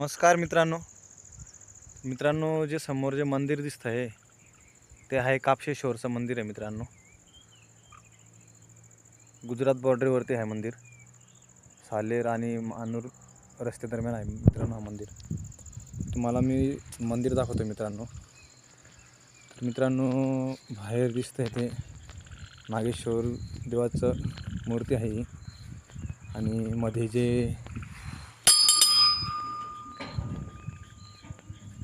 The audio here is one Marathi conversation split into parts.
नमस्कार मित्रांनो जे समोर जे मंदिर दिसत आहे ते आहे कापशेश्वरचं मंदिर आहे मित्रांनो। गुजरात बॉर्डरवरती आहे मंदिर। सालेर आणि मानूर रस्ते दरम्यान आहे मित्रांनो हा मंदिर। तुम्हाला मी मंदिर दाखवतो मित्रांनो। तर मित्रांनो बाहेर दिसतंय ते नागेश्वर देवाचं मूर्ती आहे आणि मध्ये जे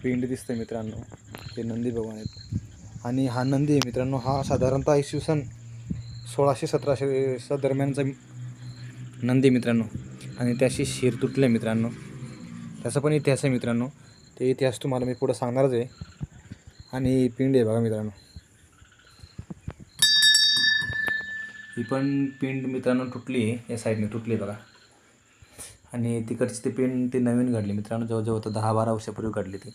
पिंड दिसते मित्रांनो ते नंदी भगवान आहेत। आणि हा नंदी आहे मित्रांनो, हा साधारणतः इसवी सन 1600-1700 दरम्यानचा नंदी मित्रांनो। आणि त्याशी शिर तुटले मित्रांनो, त्याचा पण इतिहास आहे मित्रांनो। ते इतिहास तुम्हाला मी पुढे सांगणारच आहे। आणि पिंड आहे बघा मित्रांनो, ही पण पिंड मित्रांनो तुटली आहे, या साईडने तुटली बघा। आणि तिकडची ती पिंड ती नवीन घडली मित्रांनो, जवळजवळ 10-12 वर्षापूर्वी घडली ती।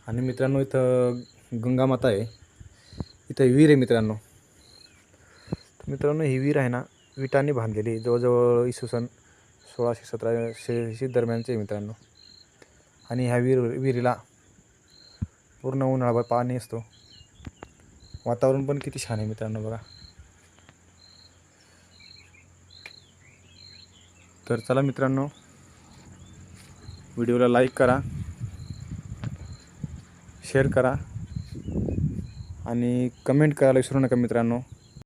आणि मित्रांनो इथं गंगामाता आहे, इथं विहीर आहे मित्रांनो। मित्रांनो ही विहीर आहे ना विटांनी बांधलेली, जवळजवळ इसवी सन 1600-1700 दरम्यानचे मित्रांनो। आणि ह्या विहिरीला पूर्ण उन्हाळ्याभर पाणी असतो। वातावरण पण किती छान आहे मित्रांनो बघा। तर चला मित्रांनो, व्हिडिओला लाईक करा, शेअर करा आणि कमेंट करायला विसरू नका मित्रांनो।